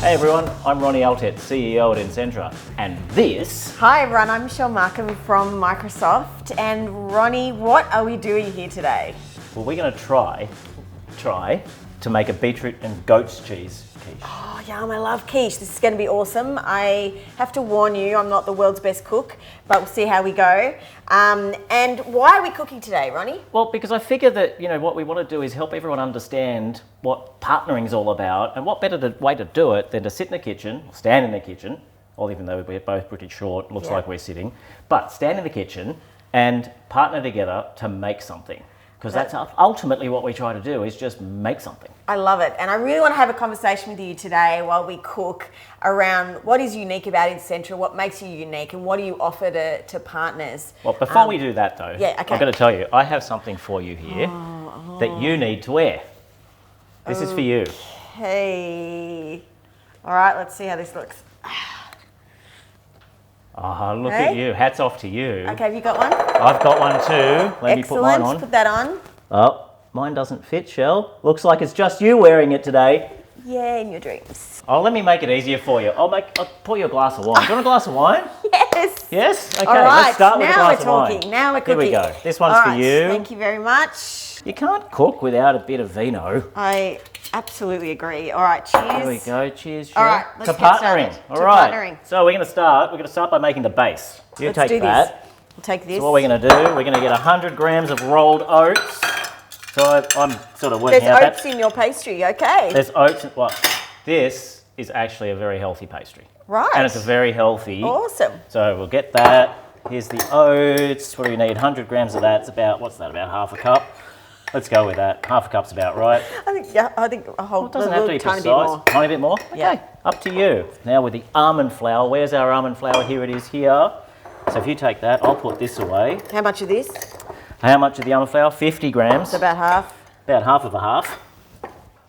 Hey everyone, I'm Ronnie Altet, CEO at Insentra, and this... Hi everyone, I'm Michelle Markham from Microsoft, and Ronnie, what are we doing here today? Well, we're going to try to make a beetroot and goat's cheese quiche. Oh yum, I love quiche. This is going to be awesome. I have to warn you, I'm not the world's best cook, but we'll see how we go. And why are we cooking today, Ronnie? Well, because I figure that, what we want to do is help everyone understand what partnering is all about, and what better way to do it than to sit in the kitchen, or stand in the kitchen, or even though we're both pretty short, looks like we're sitting, but stand in the kitchen and partner together to make something. Because that's ultimately what we try to do, is just make something. I love it. And I really want to have a conversation with you today while we cook around what is unique about Insentra, what makes you unique, and what do you offer to partners. Well, before we do that though, okay. I've got to tell you, I have something for you here that you need to wear. This is for you. Okay. All right, let's see how this looks. Oh, look at you. Hats off to you. Okay, have you got one? I've got one too. Let me put mine on. Put that on. Oh, mine doesn't fit, Shell. Looks like it's just you wearing it today. Yeah, in your dreams. Oh, let me make it easier for you. I'll pour you a glass of wine. Do you want a glass of wine? Yes. Yes? Okay, all right, let's start with a glass of wine. Now we're cooking. Here we go. This one's for you. Thank you very much. You can't cook without a bit of vino. I absolutely agree. All right, cheers. Here we go. Cheers, Shell. All right, let's to get partnering. started. All right. Partnering. So we're going to start by making the base. You Let's take do that. this. We'll take this. So what we're going to do, we're going to get 100 grams of rolled oats. So I'm sort of working out that. There's oats in your pastry, okay. There's oats. Well, this is actually a very healthy pastry. Right. And it's a very healthy. Awesome. So we'll get that. Here's the oats. What do we need? 100 grams of that. It's about, what's that, about half a cup? Let's go with that. Half a cup's about right. I think a whole It doesn't have to be tiny precise. bit more. Tiny bit more? Okay. Yeah. Up to you. Now with the almond flour. Where's our almond flour? Here it is here. So if you take that, I'll put this away. How much of this? How much of the almond flour? 50 grams. It's about half. About half of a half.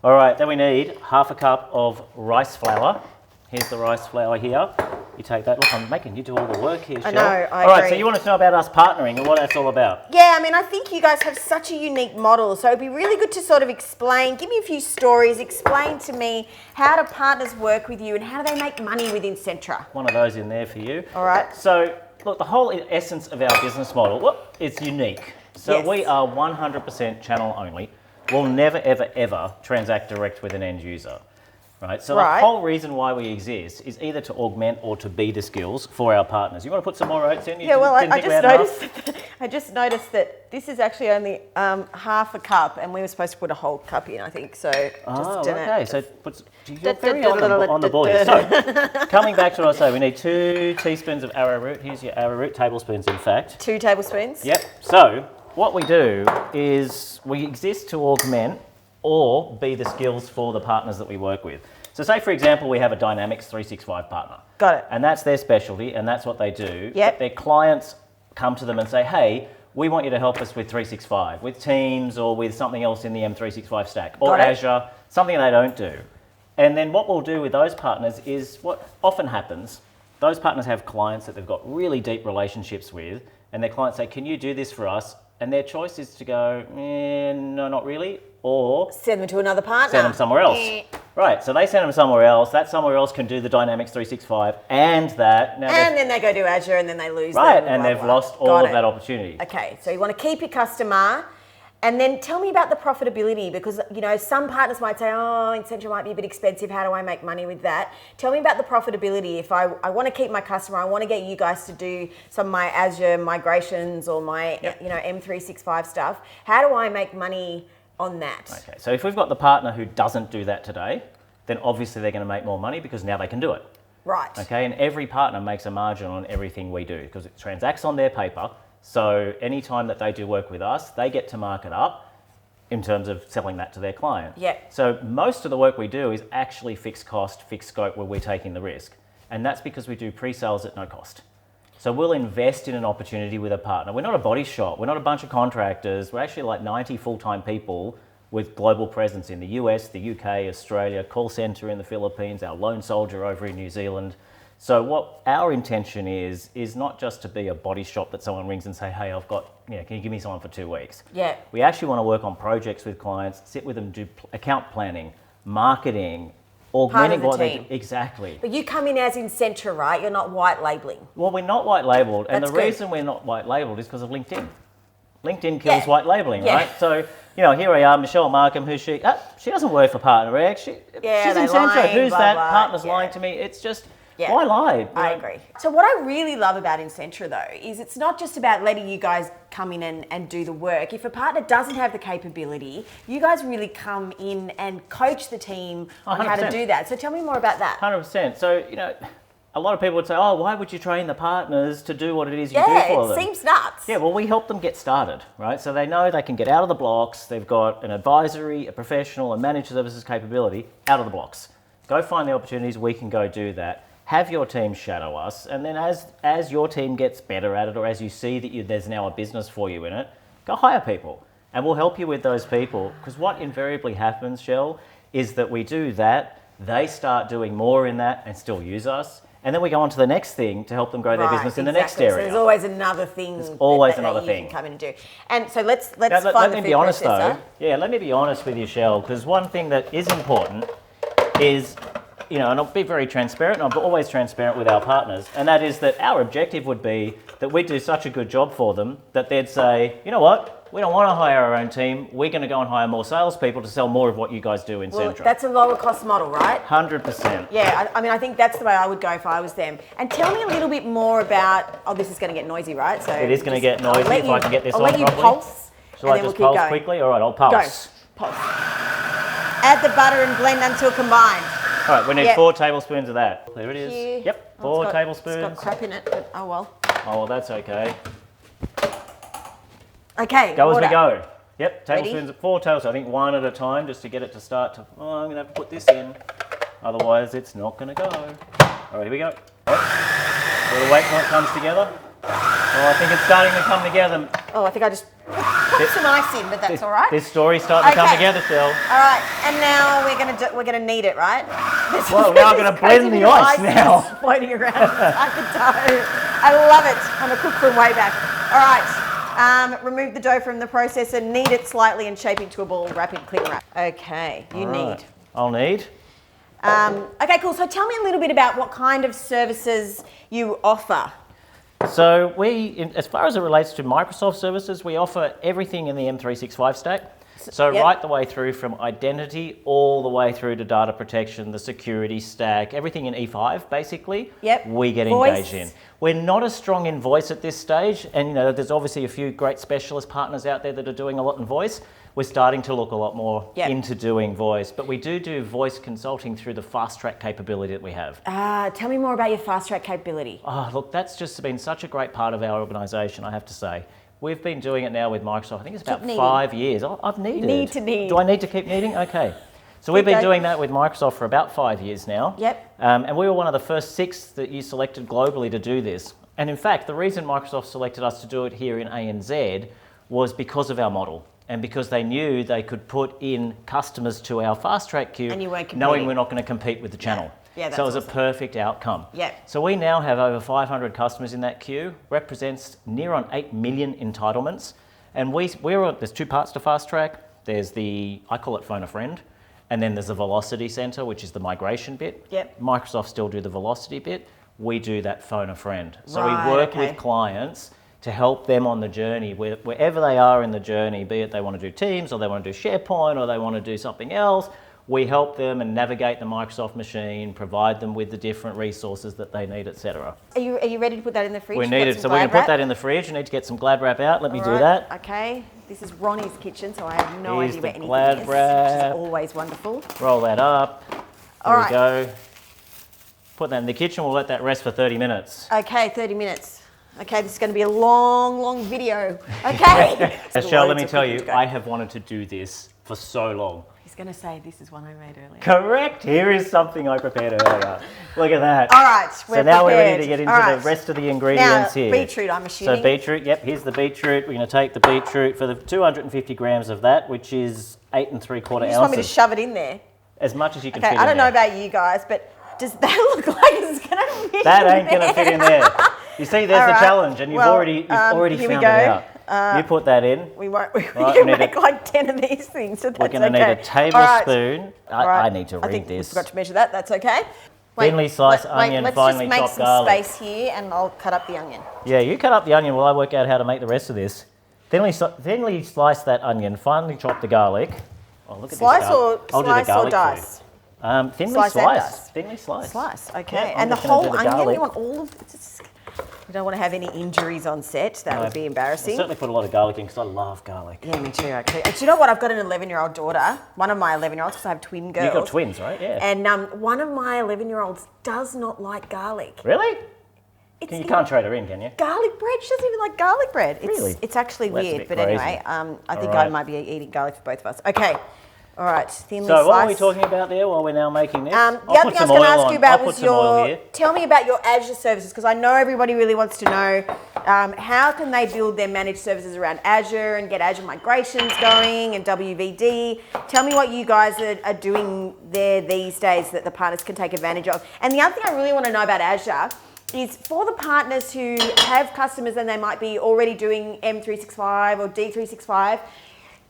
All right, then we need half a cup of rice flour. Here's the rice flour here. You take that. Look, I'm making you do all the work here, Shell. I know, I All right, agree. so you want to know about us partnering and what that's all about? Yeah, I mean, I think you guys have such a unique model, so it'd be really good to sort of explain, give me a few stories, explain to me how do partners work with you and how do they make money with Insentra? One of those in there for you. All right. So, look, the whole essence of our business model, it's unique. So Yes. we are 100% channel only. We'll never, ever, ever transact direct with an end user. Right? So Right. the whole reason why we exist is either to augment or to be the skills for our partners. You want to put some more oats in? Yeah, well, I I just noticed that this is actually only half a cup, and we were supposed to put a whole cup in, I think. So Oh, just okay. So you're very on the ball here. So coming back to what I was saying, we need 2 teaspoons of arrowroot. Here's your arrowroot, tablespoons in fact. 2 tablespoons. Yep. So what we do is we exist to augment or be the skills for the partners that we work with. So say, for example, we have a Dynamics 365 partner. Got it. And that's their specialty, and that's what they do. Yep. But their clients come to them and say, hey, we want you to help us with 365, with Teams or with something else in the M365 stack, or Got it. Azure, something they don't do. And then what we'll do with those partners is what often happens, those partners have clients that they've got really deep relationships with, and their clients say, can you do this for us? And their choice is to go, no, not really, or Send them to another partner. send them somewhere else. Right, so they send them somewhere else. That somewhere else can do the Dynamics 365 and that. Now And then they go to Azure and then they lose right, them. and blah, they've blah. lost all Got of it. that opportunity. Okay, so you want to keep your customer, and then tell me about the profitability, because some partners might say, oh, Insentra might be a bit expensive, how do I make money with that? Tell me about the profitability. If I want to keep my customer, I want to get you guys to do some of my Azure migrations or my M365 stuff, how do I make money on that? Okay, so if we've got the partner who doesn't do that today, then obviously they're going to make more money because now they can do it. Right. Okay, and every partner makes a margin on everything we do because it transacts on their paper. So anytime that they do work with us, they get to mark it up in terms of selling that to their client. Yeah. So most of the work we do is actually fixed cost, fixed scope, where we're taking the risk. And that's because we do pre-sales at no cost. So we'll invest in an opportunity with a partner. We're not a body shop. We're not a bunch of contractors. We're actually like 90 full-time people with global presence in the US, the UK, Australia, call center in the Philippines, our lone soldier over in New Zealand. So what our intention is not just to be a body shop that someone rings and say, hey, I've got, can you give me someone for 2 weeks? Yeah. We actually want to work on projects with clients, sit with them, do account planning, marketing, augmenting part of what the they team. do. Exactly. But you come in as Insentra, right? You're not white labeling. Well, we're not white labeled, and That's the good. reason we're not white labeled is because of LinkedIn. LinkedIn kills Yeah. white labeling, Yeah. right? So, here I are, Michelle Markham, who's she? She doesn't work for Partner X. She's they're Insentra. lying, Who's blah, that? blah. Partner's Yeah. lying to me. It's just, Yeah. why lie? I agree. So what I really love about Insentra though is it's not just about letting you guys come in and do the work. If a partner doesn't have the capability, you guys really come in and coach the team on how to 100%. do that. So tell me more about that. 100%. So, a lot of people would say, oh, why would you train the partners to do what it is you do Yeah, for it them? seems nuts. Yeah, well, we help them get started, right? So they know they can get out of the blocks. They've got an advisory, a professional, a managed services capability out of the blocks. Go find the opportunities. We can go do that. Have your team shadow us. And then as your team gets better at it, or as you see that there's now a business for you in it, go hire people. And we'll help you with those people. Because what invariably happens, Shell, is that we do that. They start doing more in that and still use us. And then we go on to the next thing to help them grow their business in the next area. So there's always another thing. always that another you thing. can come in and do. And so let's Now, find let the me food be honest processor. though. Yeah, let me be honest with you, Shell, because one thing that is important is, and I'll be very transparent, and I'm always transparent with our partners, and that is that our objective would be that we do such a good job for them that they'd say, you know what, we don't want to hire our own team, we're going to go and hire more salespeople to sell more of what you guys do in Well, Centra. that's a lower cost model, right? 100%. Yeah, I mean, I think that's the way I would go if I was them. And tell me a little bit more about, this is going to get noisy, right? So It is going to get noisy if I can get this I'll on let you properly. pulse, Shall and I then we'll just keep pulse going. quickly? All right, I'll pulse. Go. Pulse. Add the butter and blend until combined. All right, we need Yep. 4 tablespoons of that. There it is. Here. Yep, Oh, 4 It's tablespoons. got crap in it, but oh well. Oh, well, that's okay. Okay. Go as we water. go. Yep, Ready? tablespoons, 4 tablespoons. I think 1 at a time just to get it to start to. Oh, I'm going to have to put this in. Otherwise, it's not going to go. All right, here we go. Yep. Will the weight not comes together? Oh, I think it's starting to come together. Oh, I think I just put some ice in, but that's all right. This story's starting to come Okay. together, Phil. All right, and now we're gonna knead it, right? Well, now I'm going to blend the ice now. Floating around like a dough. I love it. I'm a cook from way back. All right, remove the dough from the processor, knead it slightly and shape into a ball. Wrap it, cling wrap. Okay, you All knead. right. I'll knead. Okay, cool. So tell me a little bit about what kind of services you offer. So as far as it relates to Microsoft services, we offer everything in the M365 stack. So Yep. right the way through from identity all the way through to data protection, the security stack, everything in E5 basically, Yep. we get Voice. engaged in. We're not as strong in voice at this stage, and there's obviously a few great specialist partners out there that are doing a lot in voice. We're starting to look a lot more Yep. into doing voice, but we do voice consulting through the fast track capability that we have. Tell me more about your fast track capability. Oh, look, that's just been such a great part of our organisation, I have to say. We've been doing it now with Microsoft, I think it's about kneading. 5 years. I've needed. Need to knead. Do I need to keep kneading? Okay. So we've been going. doing that with Microsoft for about 5 years now. Yep. And we were one of the first 6 that you selected globally to do this. And in fact, the reason Microsoft selected us to do it here in ANZ was because of our model. And because they knew they could put in customers to our fast track queue, And you weren't knowing competing. we're not going to compete with the channel. Yeah, so it was that's a perfect outcome. Yep. So we now have over 500 customers in that queue, represents near on 8 million entitlements. And there's 2 parts to fast track. There's I call it phone a friend, and then there's the velocity center, which is the migration bit. Yep. Microsoft still do the velocity bit. We do that phone a friend. So Right, we work okay. with clients to help them on the journey, wherever they are in the journey, be it they want to do Teams or they want to do SharePoint or they want to do something else. We help them and navigate the Microsoft machine, provide them with the different resources that they need, etc. Are you ready to put that in the fridge? We You've need got it, some so we can Glad put that wrap? in the fridge. You need to get some Glad wrap out. Let me do Alright, that. Okay. This is Ronnie's kitchen, so I have no Here's idea the where anything Glad is, which wrap. is always wonderful. Roll that up. There Alright. we go. Put that in the kitchen. We'll let that rest for 30 minutes. Okay, 30 minutes. Okay, this is going to be a long, long video. Okay. Michelle, let me Loads of tell cooking you, to go. I have wanted to do this for so long. He's going to say this is one I made earlier. Correct. Here is something I prepared earlier. Look at that. All right, So now we're ready to prepared. get into All right. the rest of the ingredients Now, here. beetroot, I'm assuming. So beetroot, yep, here's the beetroot. We're going to take the beetroot for the 250 grams of that, which is 8 3/4 You just want me to ounces. shove it in there? As much as you can Okay, fit I in don't know there. about you guys, but does that look like it's going to fit That in ain't going to there? fit in there. You see, there's All the right. challenge, and you've Well, already here we found go. it out. You put that in. We won't. We Right, can we need make like 10 of these things, so that's We're going to okay. need a tablespoon. I need to I think read we this. forgot to measure that. That's okay. Thinly sliced onion, finely let's chopped just make garlic. some space here, and I'll cut up the onion. Yeah, you cut up the onion while I work out how to make the rest of this. Thinly slice that onion, finely chop the garlic. Oh, look at Slice this. or I'll do the slice or garlic dice? Thinly Slice and sliced. dice. Thinly sliced. Slice. Okay. Yeah, I'm And the just gonna whole do the onion. garlic. You want all of it? You don't want to have any injuries on set. That would be I embarrassing. certainly put a lot of garlic in because I love garlic. Yeah, me too. Okay. Do you know what? I've got an 11-year-old daughter. One of my 11-year-olds, because I have twin girls. You've got twins, right? Yeah. And one of my 11-year-olds does not like garlic. Really? It's You can't trade her in, can you? garlic bread. She doesn't even like garlic bread. Really? It's actually Well, that's a weird, bit but crazy. anyway, I think All I right. might be eating garlic for both of us. Okay. All right. Thinly So sliced. what are we talking about there while we're now making this? The I'll other put thing I some was going to oil ask you on. about I'll was put some oil here. tell me about your Azure services, because I know everybody really wants to know how can they build their managed services around Azure and get Azure migrations going and WVD. Tell me what you guys are doing there these days that the partners can take advantage of. And the other thing I really want to know about Azure is for the partners who have customers and they might be already doing M365 or D365,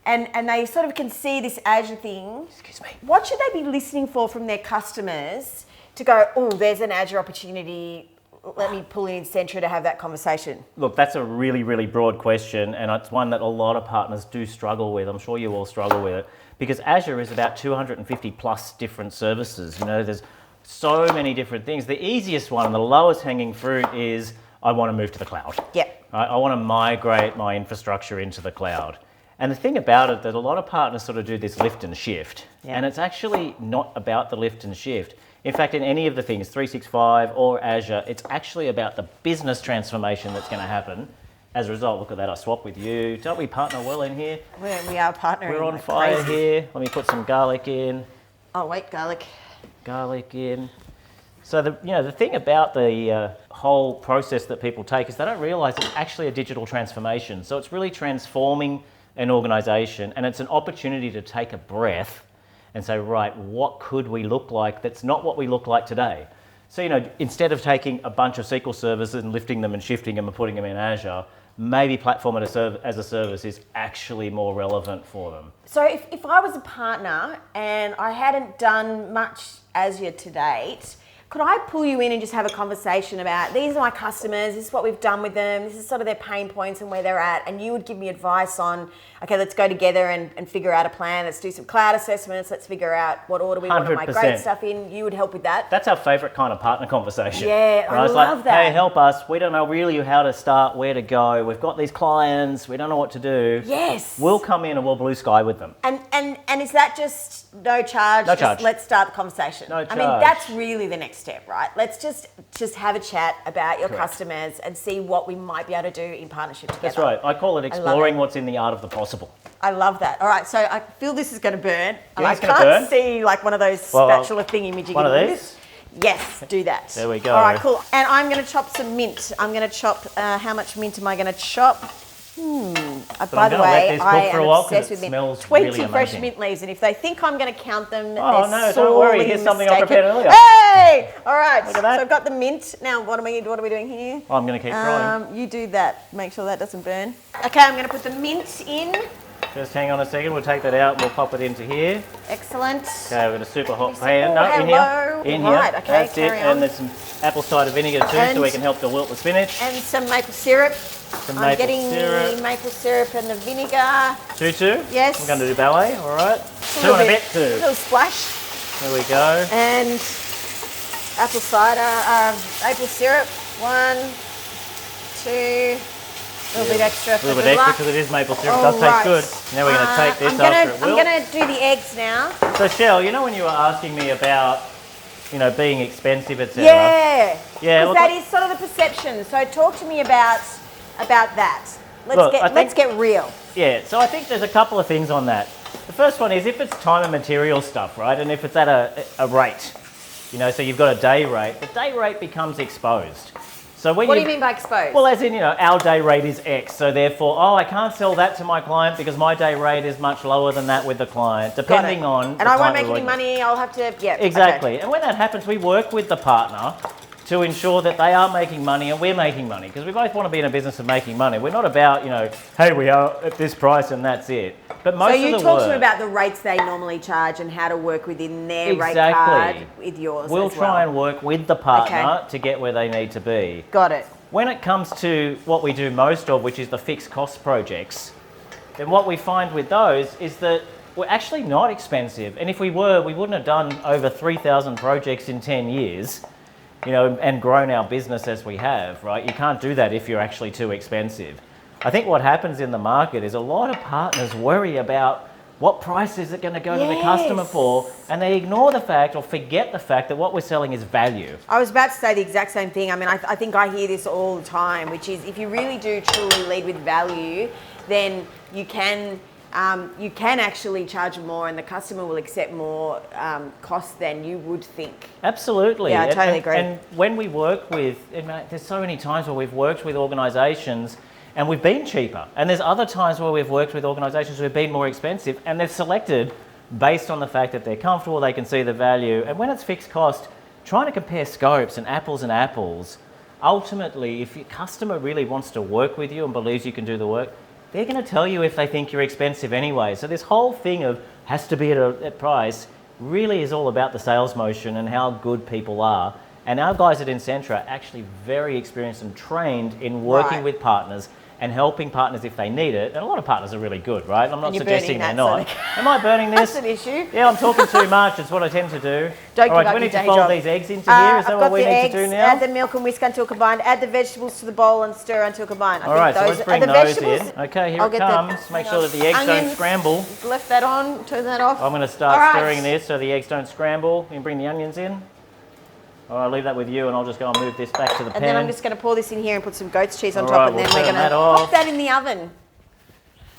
and they sort of can see this Azure thing. Excuse me. What should they be listening for from their customers to go, oh, there's an Azure opportunity, let me pull in Insentra to have that conversation? Look, that's a really, really broad question, and it's one that a lot of partners do struggle with. I'm sure you all struggle with it, because Azure is about 250 plus different services. You know, there's so many different things. The easiest one and the lowest hanging fruit is, I want to move to the cloud. Yep. I want to migrate my infrastructure into the cloud. And the thing about it, that a lot of partners sort of do this lift and shift. Yeah. And it's actually not about the lift and shift. In fact, in any of the things, 365 or Azure, it's actually about the business transformation that's going to happen. As a result, look at that, I swap with you. Don't we partner well in here? We are partnering. We're on like fire crazy. here. Let me put some garlic in. Oh, wait, garlic. Garlic in. So the thing about the whole process that people take is they don't realise it's actually a digital transformation. So it's really transforming an organisation, and it's an opportunity to take a breath and say, right, what could we look like that's not what we look like today? So, instead of taking a bunch of SQL servers and lifting them and shifting them and putting them in Azure, maybe platform as a service is actually more relevant for them. So if I was a partner and I hadn't done much Azure to date, could I pull you in and just have a conversation about, these are my customers, this is what we've done with them, this is sort of their pain points and where they're at, and you would give me advice on, okay, let's go together and figure out a plan, let's do some cloud assessments, let's figure out what order we want to 100%. migrate stuff in, you would help with that? That's our favourite kind of partner conversation. Yeah, I It's love like, that. hey, help us. We don't know really how to start, where to go. We've got these clients. We don't know what to do. Yes. We'll come in and we'll blue sky with them. And is that just no charge? No Just charge. let's start the conversation. No I mean, charge. that's really the next step, right? Let's just have a chat about your customers and see what we might be able to do in partnership together. That's right. I call it love exploring it. what's in the art of the possible. I love that. All right, so I feel this is going to burn. And I it's gonna can't burn? see like one of those spatula thingy-majiggy. One of these? Yes, do that. There we go. All right, cool. And I'm going to chop some mint. I'm going to chop, how much mint am I going to chop? By I'm the gonna let way, this I cook for a am while 'cause obsessed it with mint. smells 20 really fresh amazing. mint leaves, and if they think I'm going to count them, Oh, they're no, don't worry. sorely Here's something I mistaken. prepared earlier. Hey! All right, Look at that. so I've got the mint. Now, what are we doing here? I'm going to keep trying. You do that. Make sure that doesn't burn. Okay, I'm going to put the mint in. Just hang on a second. We'll take that out and we'll pop it into here. Excellent. Okay, we've got a super hot Oh, pan. No, in hello. here. In Right, here. okay, That's carry it. on. And there's some apple cider vinegar too, And- so we can help to wilt the spinach. And some maple syrup. Some I'm maple getting syrup. the maple syrup and the vinegar. Two. Yes. We're going to do ballet. All right. A Two little and a bit, bit. A Two. little splash. There we go. And apple cider, maple syrup. 1, 2. A little bit extra A for little good bit extra luck. because it is maple syrup. It All does right. taste good. Now we're going to take this I'm after it I'm wilts. gonna do the eggs now. So Shell, when you were asking me about, being expensive, etc. Yeah. Yeah, Because look, that is sort of the perception. So talk to me about that. Look, I think- Let's get real. Yeah, so I think there's a couple of things on that. The first one is if it's time and material stuff, right? And if it's at a rate, so you've got a day rate, the day rate becomes exposed. So when What do you mean by exposed? Well, as in, our day rate is X, so therefore, I can't sell that to my client because my day rate is much lower than that with the client, depending on. And I won't make any money. I'll have to. Yeah. Exactly. Okay. And when that happens, we work with the partner to ensure that they are making money and we're making money, because we both want to be in a business of making money. We're not about, hey, we are at this price and that's it. But most of the work... So you talk to them about the rates they normally charge and how to work within their rate card with yours. We'll try and work with the partner to get where they need to be. Got it. When it comes to what we do most of, which is the fixed cost projects, then what we find with those is that we're actually not expensive. And if we were, we wouldn't have done over 3,000 projects in 10 years, and grown our business as we have, right? You can't do that if you're actually too expensive. I think what happens in the market is a lot of partners worry about what price is it going to go to the customer for, and they ignore the fact or forget the fact that what we're selling is value. I was about to say the exact same thing. I mean, I think I hear this all the time, which is if you really do truly lead with value, then you can actually charge more and the customer will accept more cost than you would think. Absolutely. Yeah, I totally agree. And when we work with, there's so many times where we've worked with organisations and we've been cheaper. And there's other times where we've worked with organisations who've been more expensive and they've selected based on the fact that they're comfortable, they can see the value. And when it's fixed cost, trying to compare scopes and apples, ultimately, if your customer really wants to work with you and believes you can do the work, they're going to tell you if they think you're expensive anyway. So this whole thing of has to be at a price really is all about the sales motion and how good people are. And our guys at Insentra are actually very experienced and trained in working with partners and helping partners if they need it. And a lot of partners are really good, right? I'm not suggesting they're not. Am I burning this? That's an issue. Yeah, I'm talking too much. It's what I tend to do. Don't All right, we need to fold these eggs into here. Is that what we need to do now? Add the milk and whisk until combined. Add the vegetables to the bowl and stir until combined. All right, so let's bring those in. Okay, here it comes. Make sure that the eggs don't scramble. Left that on, turn that off. I'm going to start stirring this so the eggs don't scramble. You can bring the onions in. All right, I'll leave that with you and I'll just go and move this back to the pan. And then I'm just going to pour this in here and put some goat's cheese on top, and then we're going to pop that in the oven.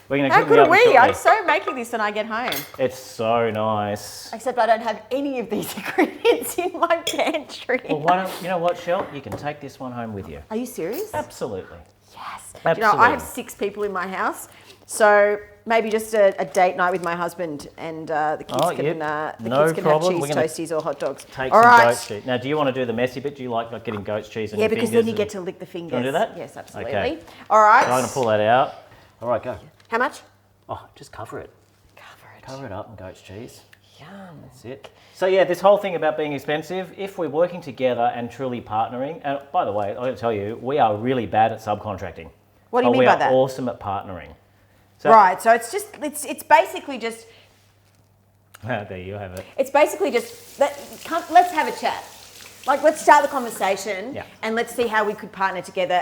We're going to How cook good the are oven we? shortly. I'm so making this when I get home. It's so nice. Except I don't have any of these ingredients in my pantry. Well, why don't, you know what, Shell? You can take this one home with you. Are you serious? Absolutely. Yes. Absolutely. I have 6 people in my house, so maybe just a date night with my husband, and the kids can have cheese toasties or hot dogs. Take some goat's cheese. Now, do you want to do the messy bit? Do you like getting goat's cheese on your fingers? Yeah, because then you get to lick the fingers. Do you want to do that? Yes, absolutely. Okay. All right. So I'm going to pull that out. All right, go. How much? Oh, just cover it. Cover it up in goat's cheese. Yum. That's it. So yeah, this whole thing about being expensive, if we're working together and truly partnering, and by the way, I'm going to tell you, we are really bad at subcontracting. What do you mean by that? We are awesome at partnering. So, right, so it's basically just... there you have it. It's basically just, let's have a chat. Like, let's start the conversation and let's see how we could partner together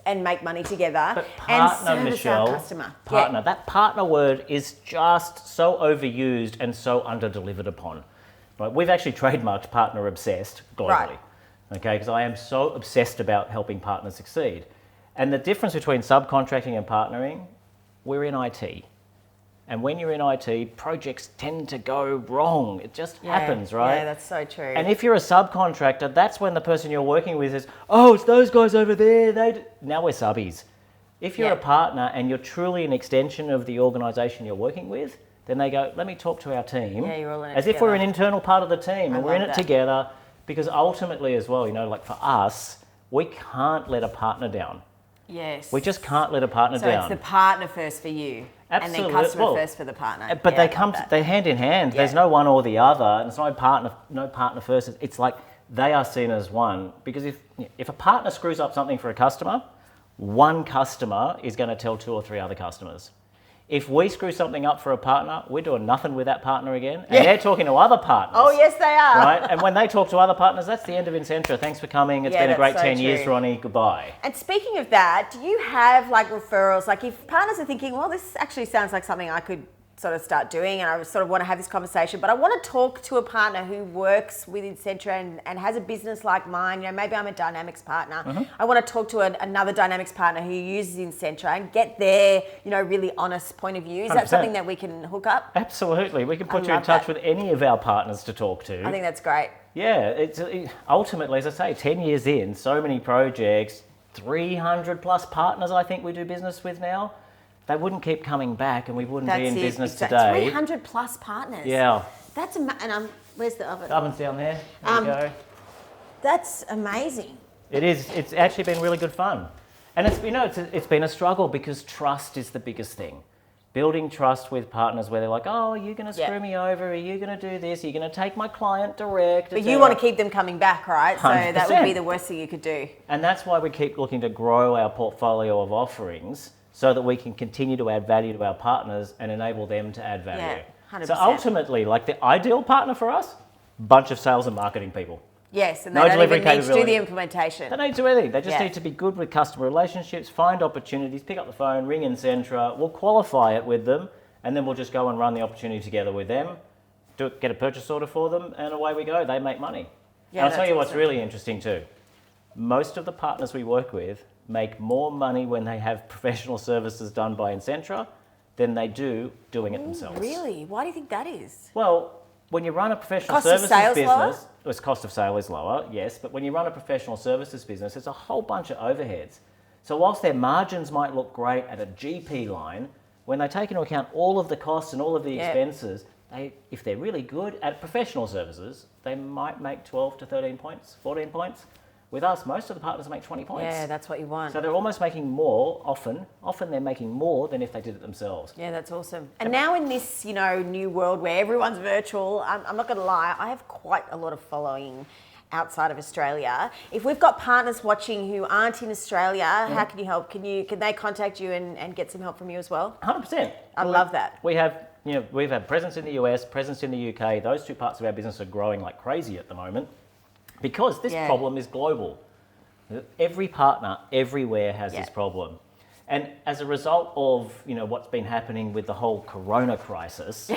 and make money together. But partner, and Michelle, our customer. Partner. That partner word is just so overused and so under-delivered upon. Right? We've actually trademarked partner obsessed globally. Okay, because I am so obsessed about helping partners succeed. And the difference between subcontracting and partnering, we're in IT. And when you're in IT, projects tend to go wrong. It just happens, right? Yeah, that's so true. And if you're a subcontractor, that's when the person you're working with says, oh, it's those guys over there. Now we're subbies. If you're a partner and you're truly an extension of the organisation you're working with, then they go, let me talk to our team. Yeah, you're all in it as if we're an internal part of the team and we're in it together, because ultimately as well, like for us, we can't let a partner down. Yes. We just can't let a partner down. So it's the partner first for you. Absolutely. And then customer first for the partner. But they're hand in hand. There's no one or the other. And it's no partner first. It's like they are seen as one. Because if a partner screws up something for a customer, one customer is going to tell 2 or 3 other customers. If we screw something up for a partner, we're doing nothing with that partner again. And they're talking to other partners. Oh, yes, they are. Right? And when they talk to other partners, that's the end of Insentra. Thanks for coming. It's been a great 10 years, Ronnie. Goodbye. And speaking of that, do you have like referrals? Like if partners are thinking, well, this actually sounds like something I could sort of start doing, and I sort of want to have this conversation, but I want to talk to a partner who works with Insentra and has a business like mine. Maybe I'm a Dynamics partner. Mm-hmm. I want to talk to another Dynamics partner who uses Insentra and get their, really honest point of view. Is 100%. That something that we can hook up? Absolutely. We can put you in touch with any of our partners to talk to. I think that's great. Yeah, ultimately, as I say, 10 years in, so many projects, 300 plus partners I think we do business with now. They wouldn't keep coming back and we wouldn't be in business today. 300 plus partners. Yeah. That's and where's the oven? The oven's down there. There we go. That's amazing. It is. It's actually been really good fun. And it's been a struggle because trust is the biggest thing. Building trust with partners where they're like, oh, are you going to screw me over? Are you going to do this? Are you going to take my client direct? But you want to keep them coming back, right? 100%. So that would be the worst thing you could do. And that's why we keep looking to grow our portfolio of offerings so that we can continue to add value to our partners and enable them to add value. Yeah, 100%. So ultimately, like the ideal partner for us, bunch of sales and marketing people. Yes, and No they don't delivery even need to do capability. the implementation. They don't need to do anything. They just need to be good with customer relationships, find opportunities, pick up the phone, ring Insentra. We'll qualify it with them, and then we'll just go and run the opportunity together with them, get a purchase order for them, and away we go. They make money. Yeah, and I'll tell you what's awesome. really interesting too. Most of the partners we work with make more money when they have professional services done by Insentra than they do doing it themselves. Really? Why do you think that is? Well, when you run a professional Cost of services sales business, lower? its cost of sale is lower, yes, but when you run a professional services business, there's a whole bunch of overheads. So whilst their margins might look great at a GP line, when they take into account all of the costs and all of the expenses, if they're really good at professional services, they might make 12 to 13 points, 14 points. With us, most of the partners make 20 points. Yeah, that's what you want. So they're almost making more, often they're making more than if they did it themselves. Yeah, that's awesome. And now in this, new world where everyone's virtual, I'm not going to lie, I have quite a lot of following outside of Australia. If we've got partners watching who aren't in Australia, how can you help? Can they contact you and get some help from you as well? 100%. I love that. We have, we've had presence in the US, presence in the UK. Those two parts of our business are growing like crazy at the moment because this problem is global. Every partner everywhere has this problem. And as a result of, what's been happening with the whole corona crisis,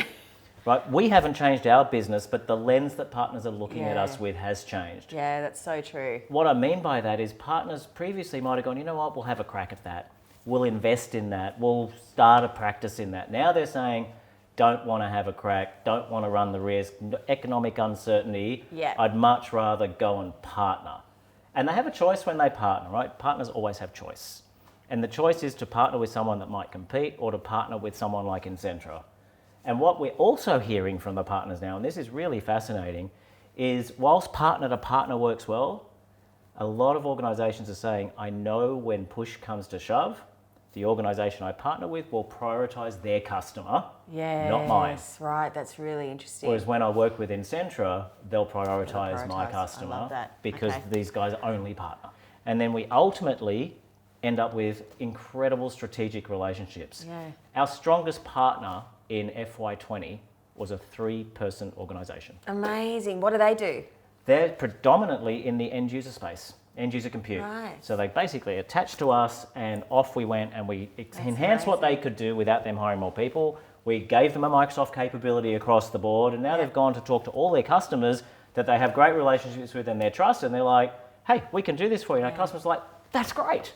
right, we haven't changed our business, but the lens that partners are looking at us with has changed. Yeah, that's so true. What I mean by that is partners previously might have gone, you know what, we'll have a crack at that. We'll invest in that. We'll start a practice in that. Now they're saying, don't want to have a crack, don't want to run the risk, economic uncertainty. Yeah. I'd much rather go and partner. And they have a choice when they partner, right? Partners always have choice. And the choice is to partner with someone that might compete or to partner with someone like Insentra. And what we're also hearing from the partners now, and this is really fascinating, is whilst partner to partner works well, a lot of organisations are saying, I know when push comes to shove, the organisation I partner with will prioritise their customer, not mine. Yes, right. That's really interesting. Whereas when I work with Insentra, they'll prioritise my prioritise. customer I love that. because Okay. these guys only partner. And then we ultimately end up with incredible strategic relationships. Yeah. Our strongest partner in FY20 was a 3-person organisation. Amazing. What do they do? They're predominantly in the end user space, end user compute. Right. So they basically attached to us and off we went and we enhanced what they could do without them hiring more people. We gave them a Microsoft capability across the board and now they've gone to talk to all their customers that they have great relationships with and their trust and they're like, hey, we can do this for you. And our customers are like, that's great.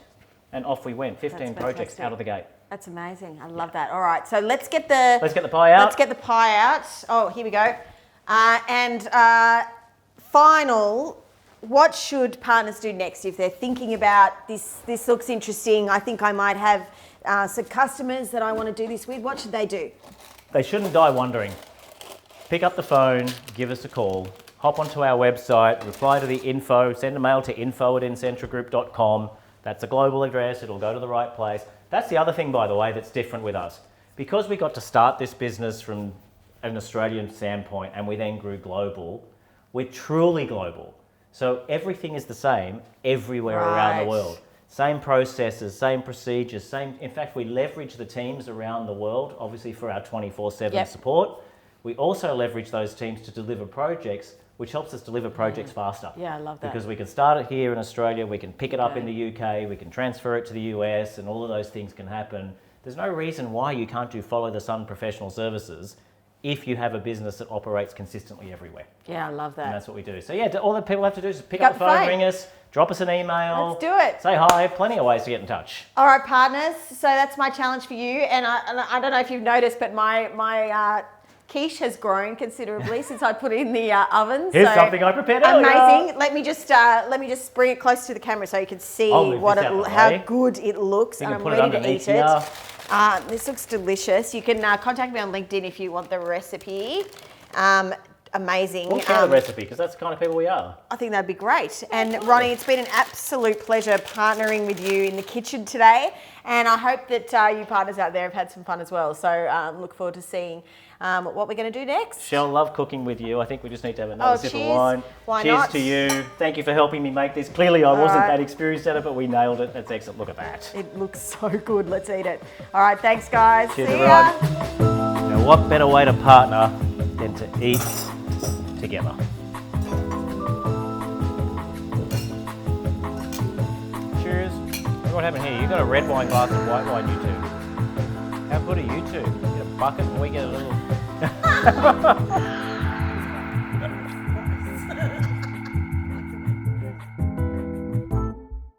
And off we went, 15 projects out of the gate. That's amazing. I love that. All right, so let's get the pie out. Let's get the pie out. Oh, here we go. Final, what should partners do next if they're thinking about this? This looks interesting. I think I might have some customers that I want to do this with. What should they do? They shouldn't die wondering. Pick up the phone, give us a call, hop onto our website, reply to the info, send a mail to info@insentragroup.com. That's a global address, it'll go to the right place. That's the other thing, by the way, that's different with us. Because we got to start this business from an Australian standpoint and we then grew global, we're truly global. So everything is the same everywhere around the world. Same processes, same procedures, in fact, we leverage the teams around the world, obviously for our 24/7 support. We also leverage those teams to deliver projects, which helps us deliver projects faster. Yeah, I love that. Because we can start it here in Australia, we can pick it up in the UK, we can transfer it to the US, and all of those things can happen. There's no reason why you can't do follow the sun professional services if you have a business that operates consistently everywhere. Yeah, I love that. And that's what we do. So yeah, all that people have to do is pick up the phone, ring us, drop us an email. Let's do it. Say hi, plenty of ways to get in touch. All right, partners. So that's my challenge for you. And I don't know if you've noticed, but my quiche has grown considerably since I put it in the oven. Here's something I prepared earlier. Amazing. Let me just bring it close to the camera so you can see how good it looks. You can I'm put it ready to underneath eat it. here. This looks delicious. You can contact me on LinkedIn if you want the recipe. amazing. We'll share the recipe because that's the kind of people we are. I think that'd be great. And Ronnie, it's been an absolute pleasure partnering with you in the kitchen today. And I hope that you partners out there have had some fun as well. So look forward to seeing what we're going to do next. Michelle, love cooking with you. I think we just need to have another sip of cheers. wine. Why cheers not? to you. Thank you for helping me make this. Clearly I wasn't that experienced at it, but we nailed it. That's excellent. Look at that. It looks so good. Let's eat it. All right, thanks guys. Cheers, See everyone. ya. Now, what better way to partner than to eat together? Cheers. Look what happened here. You got a red wine glass and white wine, you two. How good are you two? Get a bucket and we get a little...